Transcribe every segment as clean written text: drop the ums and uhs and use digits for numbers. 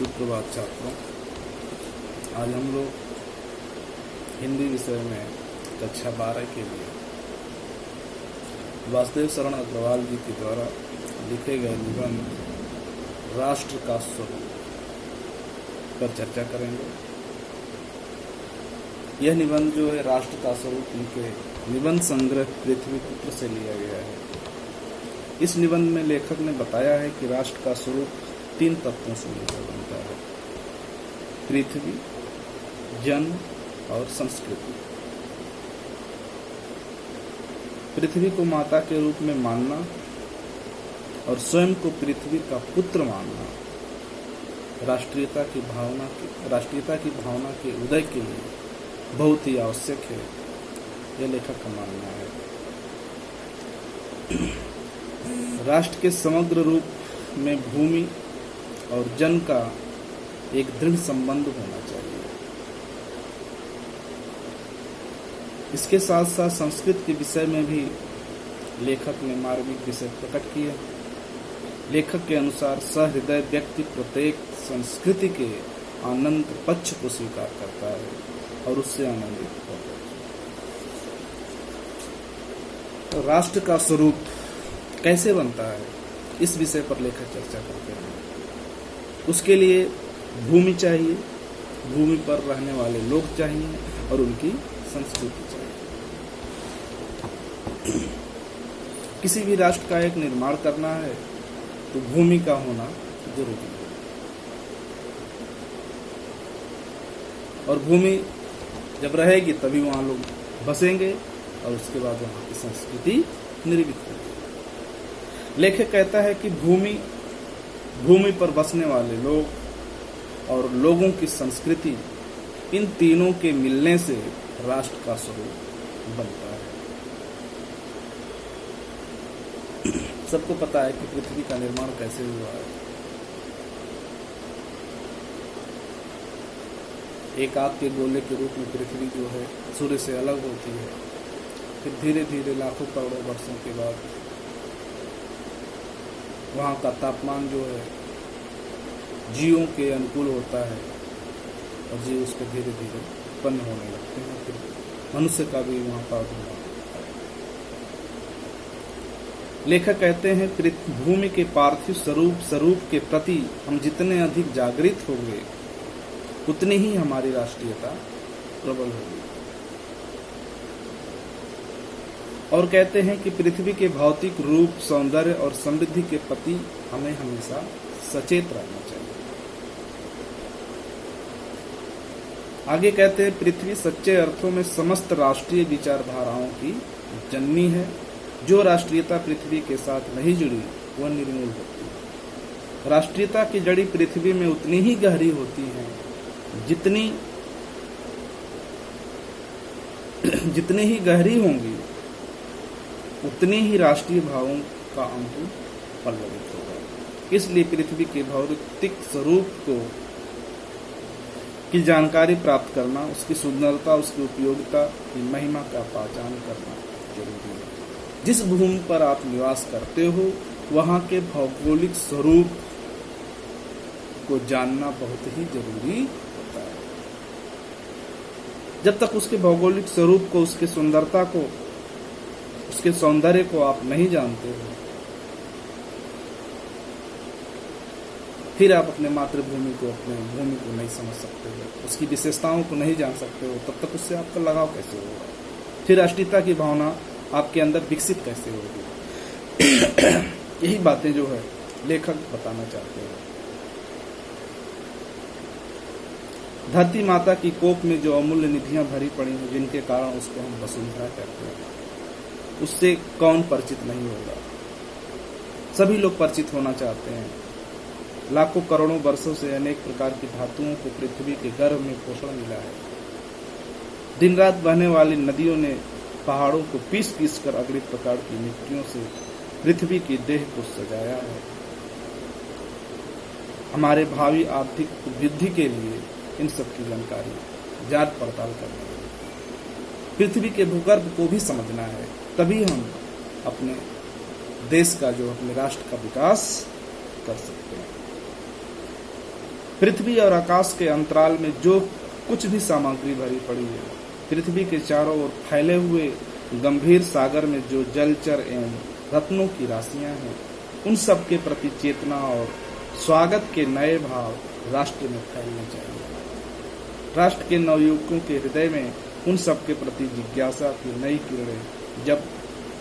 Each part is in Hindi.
सुप्रभात छात्रों। आज हम लोग हिंदी विषय में कक्षा 12 के लिए वासुदेव शरण अग्रवाल जी के द्वारा लिखे गए निबंध राष्ट्र का स्वरूप पर चर्चा करेंगे। यह निबंध जो है राष्ट्र का स्वरूप उनके निबंध संग्रह पृथ्वीपुत्र से लिया गया है। इस निबंध में लेखक ने बताया है कि राष्ट्र का स्वरूप 3 तत्वों से मिलकर बनता है: पृथ्वी, जन और संस्कृति। पृथ्वी को माता के रूप में मानना और स्वयं को पृथ्वी का पुत्र मानना राष्ट्रीयता की भावना के उदय के लिए बहुत ही आवश्यक है, यह लेखक का मानना है। राष्ट्र के समग्र रूप में भूमि और जन का एक दृढ़ संबंध होना चाहिए। इसके साथ साथ संस्कृत के विषय में भी लेखक ने मार्मिक विषय प्रकट किए। लेखक के अनुसार सहृदय व्यक्ति प्रत्येक संस्कृति के आनंद पक्ष को स्वीकार करता है और उससे आनंदित होता है। राष्ट्र का स्वरूप कैसे बनता है, इस विषय पर लेखक चर्चा करते हैं। उसके लिए भूमि चाहिए, भूमि पर रहने वाले लोग चाहिए और उनकी संस्कृति चाहिए। किसी भी राष्ट्र का एक निर्माण करना है तो भूमि का होना जरूरी है, और भूमि जब रहेगी तभी वहां लोग बसेंगे और उसके बाद वहां की संस्कृति निर्मित होगी। लेखक कहता है कि भूमि पर बसने वाले लोग और लोगों की संस्कृति, इन तीनों के मिलने से राष्ट्र का स्वरूप बनता है। सबको पता है कि पृथ्वी का निर्माण कैसे हुआ है। एक आग के गोले के रूप में पृथ्वी जो है सूर्य से अलग होती है, फिर धीरे धीरे लाखों करोड़ों वर्षों के बाद वहाँ का तापमान जो है जीवों के अनुकूल होता है और जीव उस पर धीरे धीरे उत्पन्न होने लगते हैं। फिर मनुष्य का भी वहाँ प्रादुर्भाव होता है। लेखक कहते हैं भूमि के पार्थिव स्वरूप के प्रति हम जितने अधिक जागृत होंगे उतनी ही हमारी राष्ट्रीयता प्रबल होगी। और कहते हैं कि पृथ्वी के भौतिक रूप, सौंदर्य और समृद्धि के प्रति हमें हमेशा सचेत रहना चाहिए। आगे कहते हैं पृथ्वी सच्चे अर्थों में समस्त राष्ट्रीय विचारधाराओं की जननी है। जो राष्ट्रीयता पृथ्वी के साथ नहीं जुड़ी वह निर्मूल होती है। राष्ट्रीयता की जड़ी पृथ्वी में उतनी ही गहरी होती है जितनी ही गहरी होंगी उतनी ही राष्ट्रीय भावों का अंकुर पल्लवित होगा। इसलिए पृथ्वी के भौतिक स्वरूप की जानकारी प्राप्त करना, उसकी सुंदरता, उसकी उपयोगिता की महिमा का पहचान करना जरूरी है। जिस भूमि पर आप निवास करते हो वहां के भौगोलिक स्वरूप को जानना बहुत ही जरूरी होता है। जब तक उसके भौगोलिक स्वरूप को, उसके सुंदरता को, उसके सौंदर्य को आप नहीं जानते हो, फिर आप अपने मातृभूमि को, अपने भूमि को नहीं समझ सकते हो, उसकी विशेषताओं को नहीं जान सकते हो, तब तक उससे आपका लगाव कैसे होगा? फिर राष्ट्रीयता की भावना आपके अंदर विकसित कैसे होगी? यही बातें जो है लेखक बताना चाहते हैं। धरती माता की कोख में जो अमूल्य निधियां भरी पड़ी हैं, जिनके कारण उसको हम वसुंधरा कहते हैं, उससे कौन परिचित नहीं होगा? सभी लोग परिचित होना चाहते हैं। लाखों करोड़ों वर्षों से अनेक प्रकार की धातुओं को पृथ्वी के गर्भ में पोषण मिला है। दिन रात बहने वाली नदियों ने पहाड़ों को पीस कर अगली प्रकार की मिट्टियों से पृथ्वी की देह को सजाया है। हमारे भावी आर्थिक वृद्धि के लिए इन सब की जानकारी जांच पड़ताल करनी है। पृथ्वी के भूगर्भ को भी समझना है, तभी हम अपने देश का, जो अपने राष्ट्र का विकास कर सकते हैं। पृथ्वी और आकाश के अंतराल में जो कुछ भी सामग्री भरी पड़ी है, पृथ्वी के चारों ओर फैले हुए गंभीर सागर में जो जलचर एवं रत्नों की राशियां हैं, उन सब के प्रति चेतना और स्वागत के नए भाव राष्ट्र में फैलने चाहिए। राष्ट्र के नवयुवकों के हृदय में उन सब के प्रति जिज्ञासा की नई किरणें जब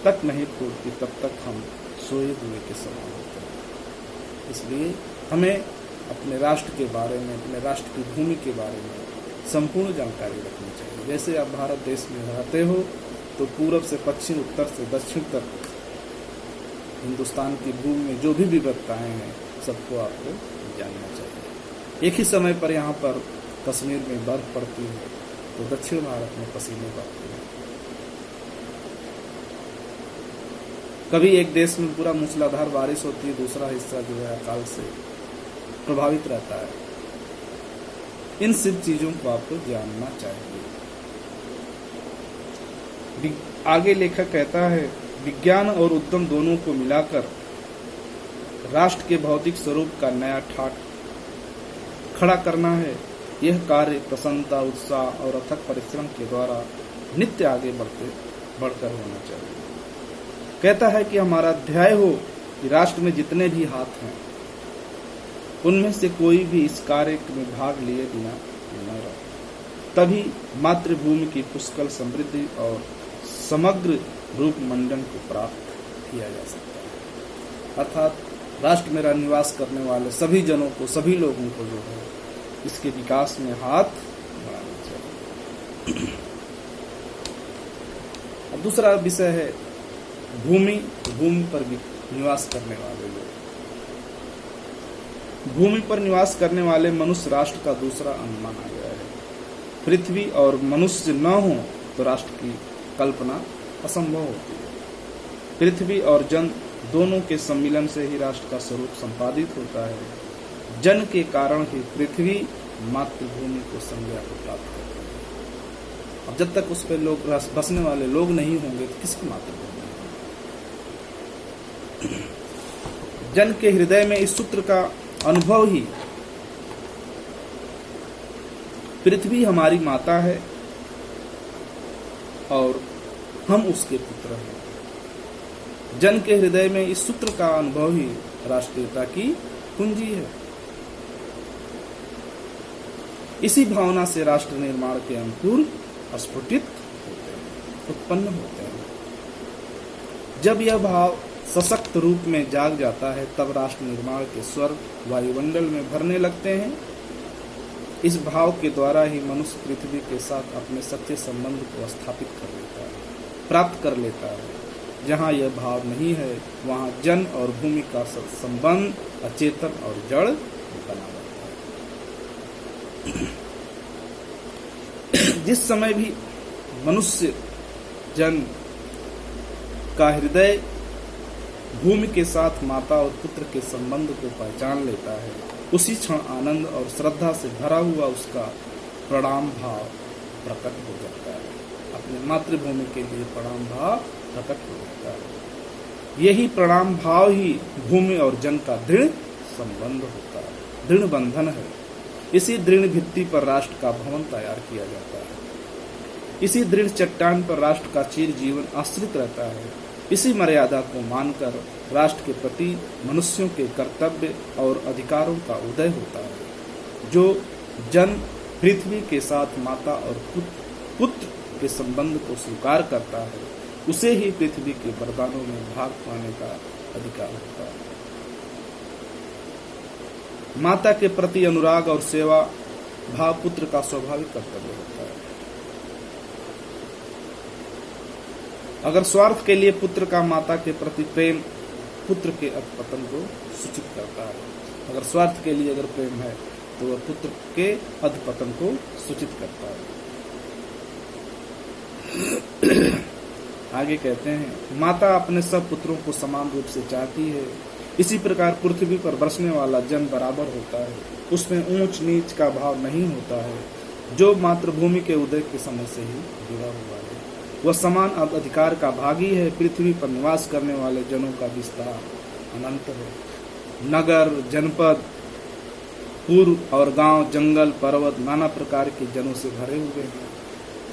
तक नहीं फूटती, तब तक हम सोए हुए के समान होते हैं। इसलिए हमें अपने राष्ट्र के बारे में, अपने राष्ट्र की भूमि के बारे में संपूर्ण जानकारी रखनी चाहिए। जैसे आप भारत देश में रहते हो तो पूरब से पश्चिम, उत्तर से दक्षिण तक हिंदुस्तान की भूमि में जो भी विविधताएं हैं, सबको आपको जानना चाहिए। एक ही समय पर यहाँ पर कश्मीर में बर्फ पड़ती है तो दक्षिण भारत में पसीने पड़ते हैं। कभी एक देश में पूरा मूसलाधार बारिश होती है, दूसरा हिस्सा जो है अकाल से प्रभावित रहता है। इन सब चीजों को आपको जानना चाहिए। आगे लेखक कहता है, विज्ञान और उद्यम दोनों को मिलाकर राष्ट्र के भौतिक स्वरूप का नया ठाट खड़ा करना है। यह कार्य प्रसन्नता, उत्साह और अथक परिश्रम के द्वारा नित्य आगे बढ़कर होना चाहिए। कहता है कि हमारा ध्येय हो कि राष्ट्र में जितने भी हाथ हैं, उनमें से कोई भी इस कार्य में भाग लिए बिना न रहे, तभी मातृभूमि की पुष्कल समृद्धि और समग्र रूप मंडन को प्राप्त किया जा सकता है। अर्थात राष्ट्र में निवास करने वाले सभी जनों को, सभी लोगों को जो है इसके विकास में हाथ बढ़ाना चाहिए। अब दूसरा विषय है भूमि पर निवास करने वाले लोग। भूमि पर निवास करने वाले मनुष्य राष्ट्र का दूसरा अंग माना गया है। पृथ्वी और मनुष्य न हो तो राष्ट्र की कल्पना असंभव होती है। पृथ्वी और जन दोनों के सम्मिलन से ही राष्ट्र का स्वरूप संपादित होता है। जन के कारण ही पृथ्वी मातृभूमि को संज्ञा को प्राप्त करती है। अब जब तक उस पर लोग बसने वाले लोग नहीं होंगे तो किसकी मातृभूमि? जन के हृदय में इस सूत्र का अनुभव ही पृथ्वी हमारी माता है और हम उसके पुत्र हैं। जन के हृदय में इस सूत्र का अनुभव ही राष्ट्रीयता की कुंजी है। इसी भावना से राष्ट्र निर्माण के अंकुर स्फुटित होते हैं, उत्पन्न होते हैं। जब यह भाव सशक्त रूप में जाग जाता है, तब राष्ट्र निर्माण के स्वर वायुमंडल में भरने लगते हैं। इस भाव के द्वारा ही मनुष्य पृथ्वी के साथ अपने सच्चे संबंध को स्थापित कर लेता है, प्राप्त कर लेता है। जहाँ यह भाव नहीं है, वहाँ जन और भूमि का संबंध अचेतन और जड़ बना रहता है। जिस समय भी मनुष्य जन का हृदय भूमि के साथ माता और पुत्र के संबंध को पहचान लेता है, उसी क्षण आनंद और श्रद्धा से भरा हुआ उसका प्रणाम भाव प्रकट हो जाता है। अपने मातृभूमि के लिए प्रणाम भाव प्रकट हो जाता है। यही प्रणाम भाव ही भूमि और जन का दृढ़ संबंध होता है, दृढ़ बंधन है। इसी दृढ़ भित्ति पर राष्ट्र का भवन तैयार किया जाता है। इसी दृढ़ चट्टान पर राष्ट्र का चिर जीवन आश्रित रहता है। इसी मर्यादा को मानकर राष्ट्र के प्रति मनुष्यों के कर्तव्य और अधिकारों का उदय होता है। जो जन पृथ्वी के साथ माता और पुत्र के संबंध को स्वीकार करता है, उसे ही पृथ्वी के वरदानों में भाग पाने का अधिकार होता है। माता के प्रति अनुराग और सेवा भाव पुत्र का स्वाभाविक कर्तव्य होता है। अगर स्वार्थ के लिए पुत्र का माता के प्रति प्रेम पुत्र के अधपतन को सूचित करता है, अगर स्वार्थ के लिए अगर प्रेम है तो वह पुत्र के अधपतन को सूचित करता है। आगे कहते हैं, माता अपने सब पुत्रों को समान रूप से चाहती है। इसी प्रकार पृथ्वी पर बरसने वाला जन बराबर होता है, उसमें ऊंच नीच का भाव नहीं होता है। जो मातृभूमि के उदय के समय से ही जुड़ा हुआ है, वह समान अधिकार का भागी है। पृथ्वी पर निवास करने वाले जनों का विस्तार अनंत है। नगर, जनपद, पूर्व और गांव, जंगल, पर्वत नाना प्रकार के जनों से भरे हुए हैं।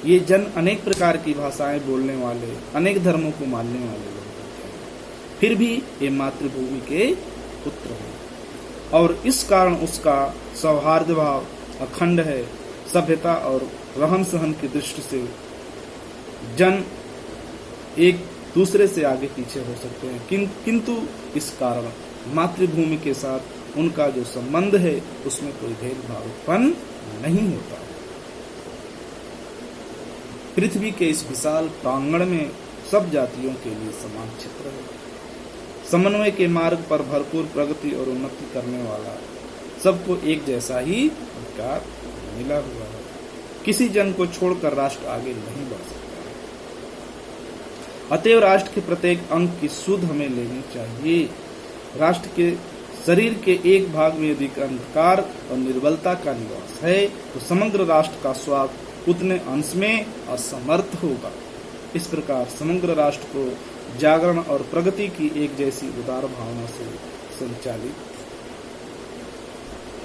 ये जन अनेक प्रकार की भाषाएं बोलने वाले, अनेक धर्मों को मानने वाले लोग हैं। फिर भी ये मातृभूमि के पुत्र हैं और इस कारण उसका सौहार्द भाव अखंड है। सभ्यता और रहन सहन की दृष्टि से जन एक दूसरे से आगे पीछे हो सकते हैं, किंतु इस कारण मातृभूमि के साथ उनका जो संबंध है उसमें कोई भेदभाव उत्पन्न नहीं होता। पृथ्वी के इस विशाल प्रांगण में सब जातियों के लिए समान क्षेत्र है। समन्वय के मार्ग पर भरपूर प्रगति और उन्नति करने वाला, सबको एक जैसा ही अधिकार मिला हुआ है। किसी जन को छोड़कर राष्ट्र आगे नहीं बढ़ सकता। अतएव राष्ट्र के प्रत्येक अंग की सुध हमें लेनी चाहिए। राष्ट्र के शरीर के एक भाग में यदि अंधकार और निर्बलता का निवास है तो समग्र राष्ट्र का स्वाद उतने अंश में असमर्थ होगा। इस प्रकार समग्र राष्ट्र को जागरण और प्रगति की एक जैसी उदार भावना से संचालित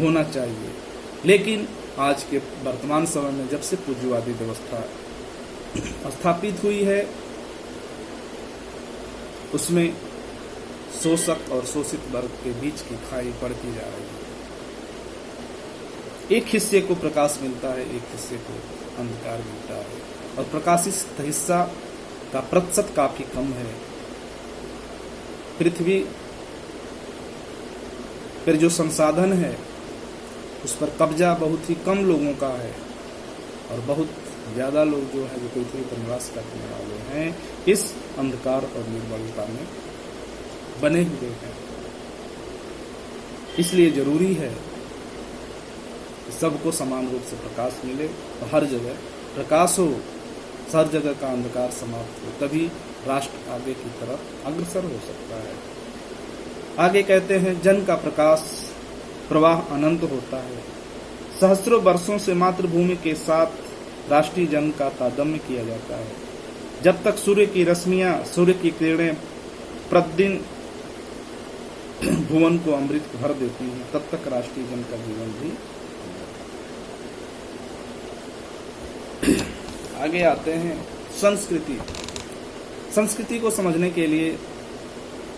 होना चाहिए। लेकिन आज के वर्तमान समय में जब से पूंजीवादी व्यवस्था स्थापित हुई है उसमें शोषक और शोषित वर्ग के बीच की खाई बढ़ती जा रही है। एक हिस्से को प्रकाश मिलता है, एक हिस्से को अंधकार मिलता है और प्रकाशित हिस्सा का प्रतिशत काफी कम है। पृथ्वी पर जो संसाधन है उस पर कब्जा बहुत ही कम लोगों का है और बहुत ज्यादा लोग जो है जो पृथ्वी पर निवास करने वाले हैं इस अंधकार और निर्बलता में बने हुए हैं। इसलिए जरूरी है कि सबको समान रूप से प्रकाश मिले और हर जगह प्रकाश हो, हर जगह का अंधकार समाप्त हो, तभी राष्ट्र आगे की तरफ अग्रसर हो सकता है। आगे कहते हैं जन का प्रकाश प्रवाह अनंत होता है। सहस्त्रों वर्षों से मातृभूमि के साथ राष्ट्रीय जन का तादम्य किया जाता है। जब तक सूर्य की रश्मियां, सूर्य की किरणें प्रतिदिन भुवन को अमृत भर देती हैं, तब तक राष्ट्रीय जन का जीवन भी। आगे आते हैं संस्कृति। संस्कृति को समझने के लिए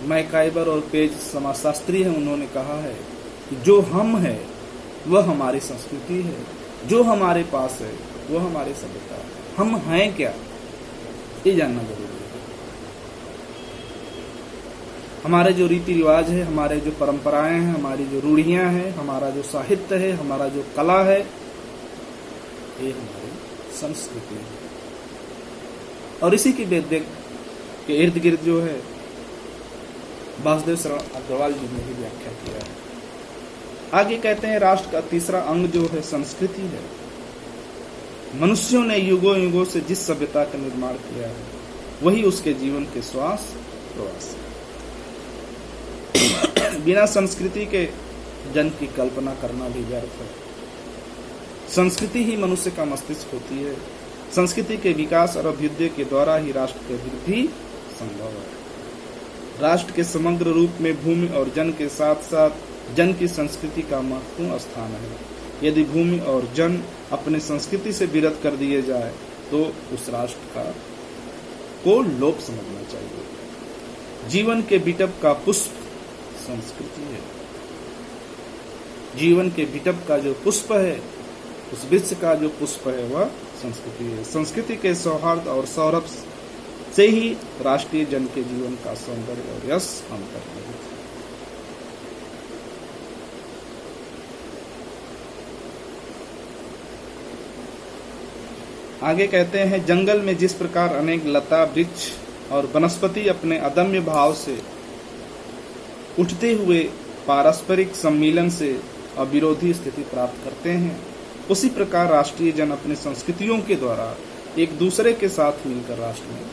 मैकाइबर और पेज समाजशास्त्री हैं, उन्होंने कहा है कि जो हम है वह हमारी संस्कृति है, जो हमारे पास है वो हमारी सभ्यता है। हम हैं क्या, ये जानना जरूरी है। हमारे जो रीति रिवाज है, हमारे जो परंपराएं हैं, हमारी जो रूढ़ियां हैं, हमारा जो साहित्य है, हमारा जो कला है, ये हमारी संस्कृति है। और इसी की वेद के इर्द गिर्द जो है वासुदेव शरण अग्रवाल जी ने भी व्याख्या किया है। आगे कहते हैं राष्ट्र का तीसरा अंग जो है संस्कृति है। मनुष्यों ने युगों युगों से जिस सभ्यता का निर्माण किया है वही उसके जीवन के श्वास प्रवास है। बिना संस्कृति के जन की कल्पना करना भी व्यर्थ है। संस्कृति ही मनुष्य का मस्तिष्क होती है। संस्कृति के विकास और अभ्युदय के द्वारा ही राष्ट्र की वृद्धि संभव है। राष्ट्र के समग्र रूप में भूमि और जन के साथ साथ जन की संस्कृति का महत्वपूर्ण स्थान है। यदि भूमि और जन अपने संस्कृति से विरत कर दिए जाए तो उस राष्ट्र को लोप समझना चाहिए। जीवन के बिटप का पुष्प संस्कृति है। जीवन के बिटप का जो पुष्प है, उस वृक्ष का जो पुष्प है वह संस्कृति है। संस्कृति के सौहार्द और सौरभ से ही राष्ट्रीय जन के जीवन का सौंदर्य और यश अंतर्निहित है। आगे कहते हैं जंगल में जिस प्रकार अनेक लता, वृक्ष और वनस्पति अपने अदम्य भाव से उठते हुए पारस्परिक सम्मिलन से अविरोधी स्थिति प्राप्त करते हैं, उसी प्रकार राष्ट्रीय जन अपने संस्कृतियों के द्वारा एक दूसरे के साथ मिलकर राष्ट्र में।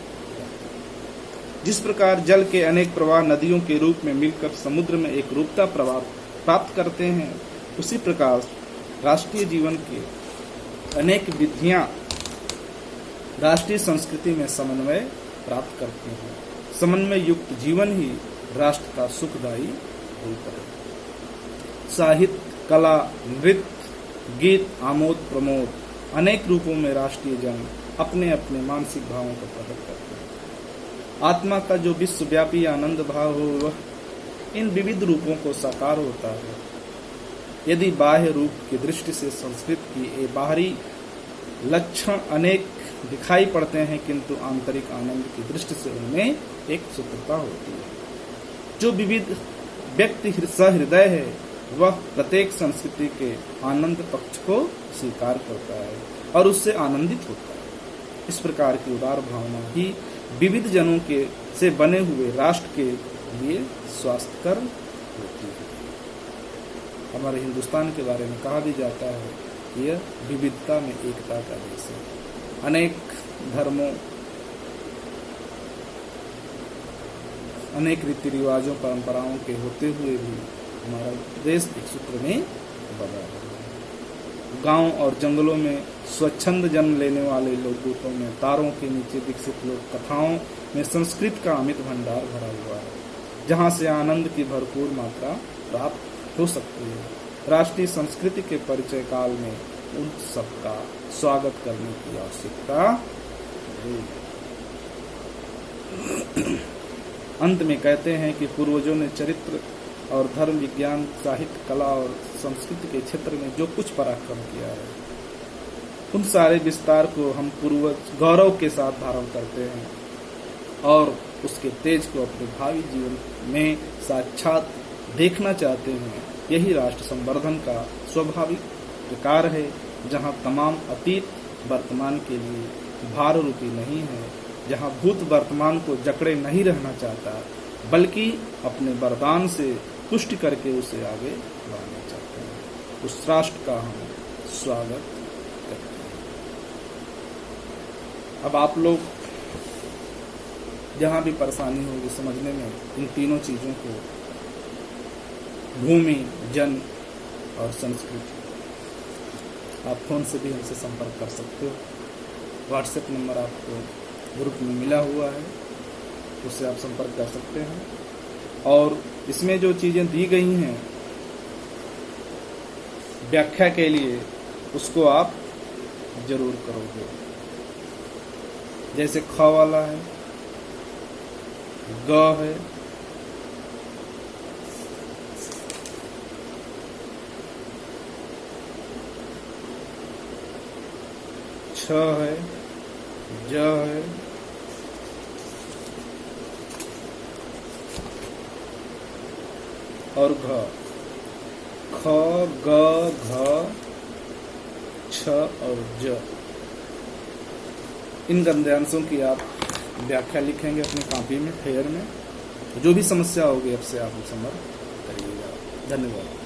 जिस प्रकार जल के अनेक प्रवाह नदियों के रूप में मिलकर समुद्र में एक रूपता प्रवाह प्राप्त करते हैं, उसी प्रकार राष्ट्रीय जीवन की अनेक विधियां राष्ट्रीय संस्कृति में समन्वय प्राप्त करती हैं। समन्वय युक्त जीवन ही राष्ट्र का सुखदायी रूप है। साहित्य, कला, नृत्य, गीत, आमोद प्रमोद, अनेक रूपों में राष्ट्रीय जन अपने अपने मानसिक भावों को प्रकट करते हैं। आत्मा का जो विश्वव्यापी आनंद भाव हो वह इन विविध रूपों को साकार होता है। यदि बाह्य रूप की दृष्टि से संस्कृत की ये बाहरी लक्षण अनेक दिखाई पड़ते हैं, किंतु आंतरिक आनंद की दृष्टि से उनमें एक सूत्रता होती है। जो विविध व्यक्ति सहृदय है वह प्रत्येक संस्कृति के आनंद पक्ष को स्वीकार करता है और उससे आनंदित होता है। इस प्रकार की उदार भावना ही विविध जनों के से बने हुए राष्ट्र के लिए स्वास्थ्यकर होती है। हमारे हिंदुस्तान के बारे में कहा भी जाता है कि यह विविधता में एकता का देश है। अनेक धर्मों, अनेक रीति रिवाजों, परंपराओं के होते हुए भी हमारा देश एक सूत्र में बना है। गांव और जंगलों में स्वच्छंद जन्म लेने वाले लोकगीतों में, तारों के नीचे विकसित लोक कथाओं में संस्कृत का अमित भंडार भरा हुआ है, जहां से आनंद की भरपूर मात्रा प्राप्त हो सकती है। राष्ट्रीय संस्कृति के परिचय काल में उन सबका स्वागत करने की आवश्यकता है। अंत में कहते हैं कि पूर्वजों ने चरित्र और धर्म, विज्ञान, साहित्य, कला और संस्कृति के क्षेत्र में जो कुछ पराक्रम किया है, उन सारे विस्तार को हम पूर्वज गौरव के साथ धारण करते हैं और उसके तेज को अपने भावी जीवन में साक्षात देखना चाहते हैं। यही राष्ट्र संवर्धन का स्वाभाविक प्रकार है, जहाँ तमाम अतीत वर्तमान के लिए भार रूपी नहीं है, जहाँ भूत वर्तमान को जकड़े नहीं रहना चाहता, बल्कि अपने वरदान से पुष्ट करके उसे आगे बढ़ाना चाहते हैं। उस राष्ट्र का हम स्वागत करते हैं। अब आप लोग जहाँ भी परेशानी होगी समझने में इन तीनों चीजों को, भूमि, जन और संस्कृति, आप फोन से भी हमसे संपर्क कर सकते हो। व्हाट्सएप नंबर आपको ग्रुप में मिला हुआ है, उससे आप संपर्क कर सकते हैं। और इसमें जो चीजें दी गई हैं व्याख्या के लिए, उसको आप जरूर करोगे। जैसे ख वाला है, ग है, छ है, ज है, और घ, ख, ग, घ, छ और ज। इन गद्यांशों की आप व्याख्या लिखेंगे अपनी कॉपी में, फेयर में। जो भी समस्या होगी आपसे आप संपर्क करिएगा। धन्यवाद।